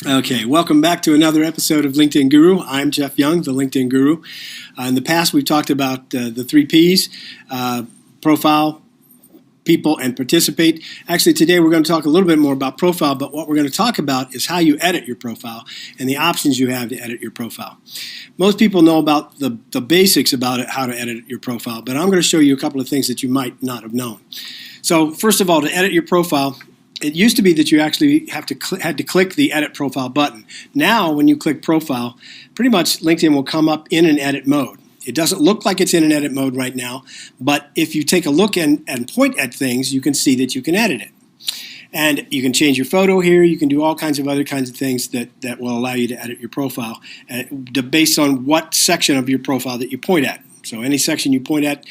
Okay, welcome back to another episode of LinkedIn Guru. I'm Jeff Young, the LinkedIn Guru. In the past, we've talked about the 3 Ps, profile, people, and participate. Actually, today we're going to talk a little bit more about profile, but what we're going to talk about is how you edit your profile and the options you have to edit your profile. Most people know about the basics about it, how to edit your profile, but I'm going to show you a couple of things that you might not have known. So first of all, to edit your profile, it used to be that you actually had to click the Edit Profile button. Now, when you click Profile, pretty much LinkedIn will come up in an edit mode. It doesn't look like it's in an edit mode right now, but if you take a look and point at things, you can see that you can edit it. And you can change your photo here. You can do all kinds of other kinds of things that will allow you to edit your profile based on what section of your profile that you point at. So any section you point at,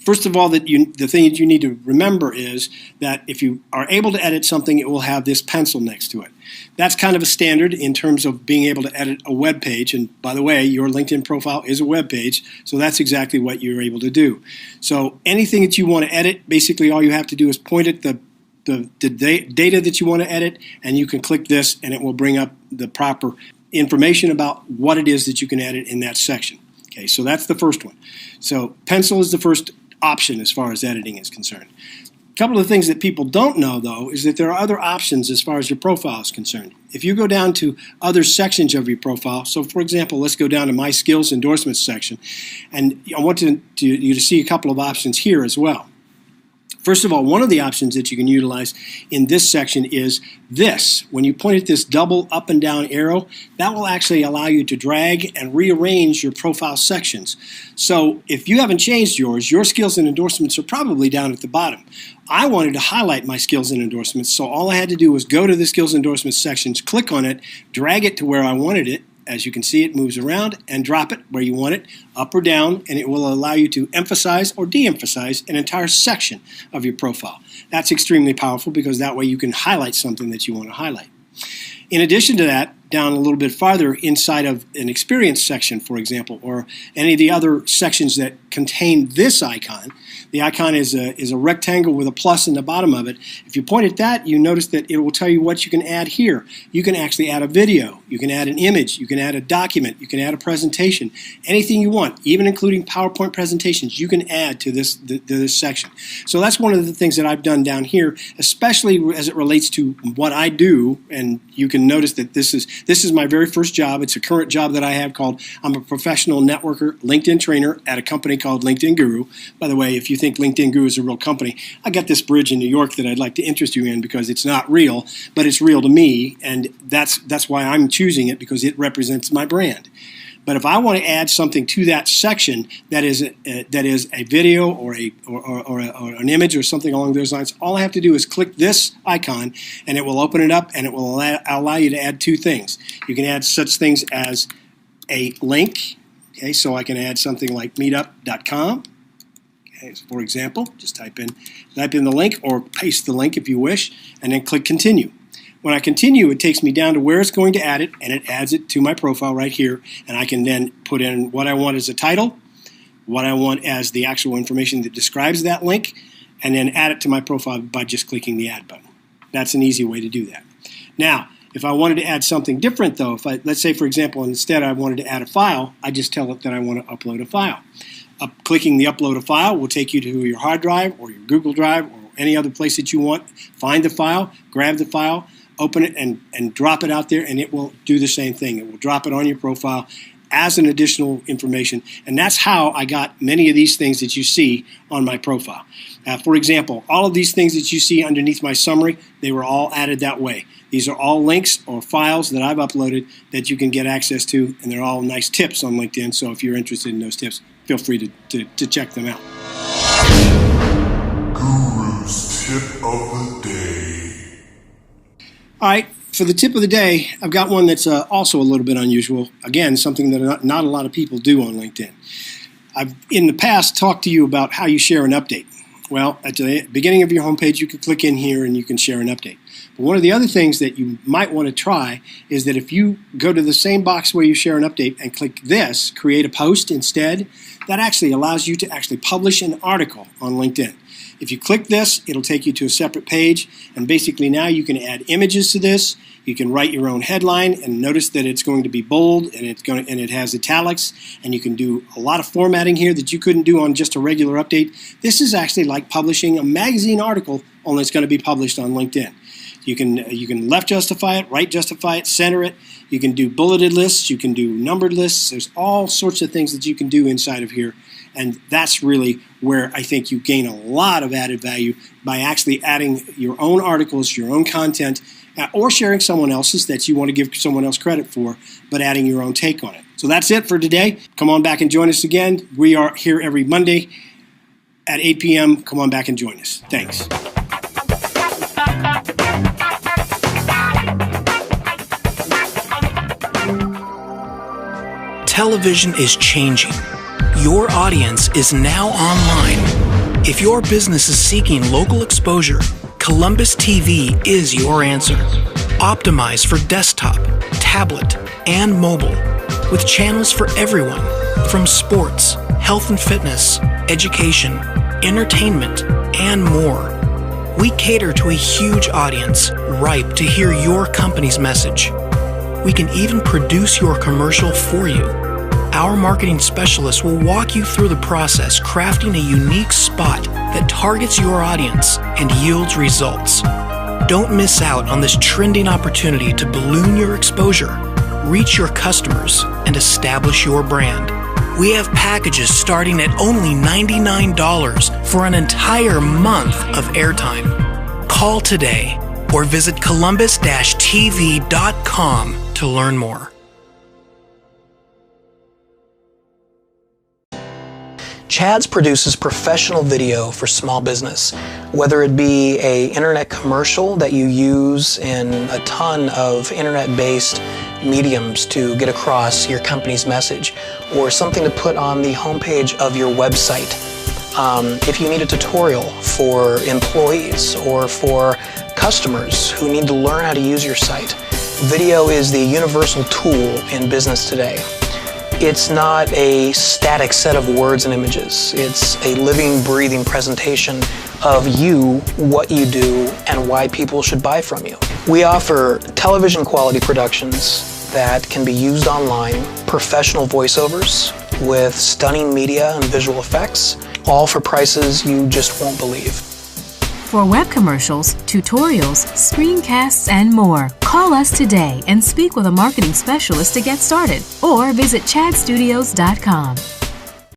first of all, the thing that you need to remember is that if you are able to edit something, it will have this pencil next to it. That's kind of a standard in terms of being able to edit a web page. And by the way, your LinkedIn profile is a web page, so that's exactly what you're able to do. So anything that you want to edit, basically all you have to do is point at the data that you want to edit, and you can click this, and it will bring up the proper information about what it is that you can edit in that section. Okay, so that's the first one. So pencil is the first option as far as editing is concerned. A couple of things that people don't know, though, is that there are other options as far as your profile is concerned. If you go down to other sections of your profile, so for example, let's go down to My Skills Endorsements section, and I want you to see a couple of options here as well. First of all, one of the options that you can utilize in this section is this. When you point at this double up and down arrow, that will actually allow you to drag and rearrange your profile sections. So if you haven't changed yours, your skills and endorsements are probably down at the bottom. I wanted to highlight my skills and endorsements, so all I had to do was go to the skills and endorsements sections, click on it, drag it to where I wanted it. As you can see, it moves around, and drop it where you want it, up or down, and it will allow you to emphasize or de-emphasize an entire section of your profile. That's extremely powerful because that way you can highlight something that you want to highlight. In addition to that, down a little bit farther inside of an experience section, for example, or any of the other sections that contain this icon, the icon is a rectangle with a plus in the bottom of it. If you point at that, you notice that it will tell you what you can add here. You can actually add a video, you can add an image, you can add a document, you can add a presentation, anything you want, even including PowerPoint presentations, you can add to this section. So that's one of the things that I've done down here, especially as it relates to what I do, and you can notice that this is my very first job. It's a current job that I have called, I'm a professional networker, LinkedIn trainer at a company called LinkedIn Guru. By the way, if you think LinkedIn Guru is a real company, I got this bridge in New York that I'd like to interest you in because it's not real, but it's real to me, and that's why I'm choosing it, because it represents my brand. But if I want to add something to that section that is a video or an image or something along those lines, all I have to do is click this icon, and it will open it up, and it will allow you to add 2 things. You can add such things as a link. Okay, so I can add something like meetup.com. Okay, so for example, just type in the link or paste the link if you wish, and then click continue. When I continue, it takes me down to where it's going to add it, and it adds it to my profile right here, and I can then put in what I want as a title, what I want as the actual information that describes that link, and then add it to my profile by just clicking the add button. That's an easy way to do that. Now, if I wanted to add something different, though, let's say, for example, instead I wanted to add a file, I just tell it that I want to upload a file. Clicking the upload a file will take you to your hard drive or your Google Drive or any other place that you want. Find the file, grab the file, open it, and drop it out there, and it will do the same thing. It will drop it on your profile as an additional information, and that's how I got many of these things that you see on my profile. For example, all of these things that you see underneath my summary, they were all added that way. These are all links or files that I've uploaded that you can get access to, and they're all nice tips on LinkedIn, so if you're interested in those tips, feel free to check them out. Guru's Tip of the Day. All right, for the tip of the day, I've got one that's also a little bit unusual. Again, something that not a lot of people do on LinkedIn. I've, in the past, talked to you about how you share an update. Well, at the beginning of your homepage, you can click in here and you can share an update. But one of the other things that you might want to try is that if you go to the same box where you share an update and click this, create a post instead, that actually allows you to actually publish an article on LinkedIn. If you click this, it'll take you to a separate page, and basically now you can add images to this. You can write your own headline, and notice that it's going to be bold, and it has italics, and you can do a lot of formatting here that you couldn't do on just a regular update. This is actually like publishing a magazine article, only it's going to be published on LinkedIn. You can left justify it, right justify it, center it. You can do bulleted lists. You can do numbered lists. There's all sorts of things that you can do inside of here. And that's really where I think you gain a lot of added value by actually adding your own articles, your own content, or sharing someone else's that you want to give someone else credit for, but adding your own take on it. So that's it for today. Come on back and join us again. We are here every Monday at 8 p.m. Come on back and join us. Thanks. Television is changing. Your audience is now online. If your business is seeking local exposure, Columbus TV is your answer. Optimized for desktop, tablet, and mobile, with channels for everyone, from sports, health and fitness, education, entertainment, and more. We cater to a huge audience ripe to hear your company's message. We can even produce your commercial for you. Our marketing specialists will walk you through the process, crafting a unique spot that targets your audience and yields results. Don't miss out on this trending opportunity to balloon your exposure, reach your customers, and establish your brand. We have packages starting at only $99 for an entire month of airtime. Call today or visit columbus-tv.com to learn more. Chad's produces professional video for small business, whether it be an internet commercial that you use in a ton of internet-based mediums to get across your company's message, or something to put on the homepage of your website. If you need a tutorial for employees or for customers who need to learn how to use your site, video is the universal tool in business today. It's not a static set of words and images. It's a living, breathing presentation of you, what you do, and why people should buy from you. We offer television quality productions that can be used online, professional voiceovers with stunning media and visual effects, all for prices you just won't believe. For web commercials, tutorials, screencasts, and more, call us today and speak with a marketing specialist to get started, or visit chadstudios.com.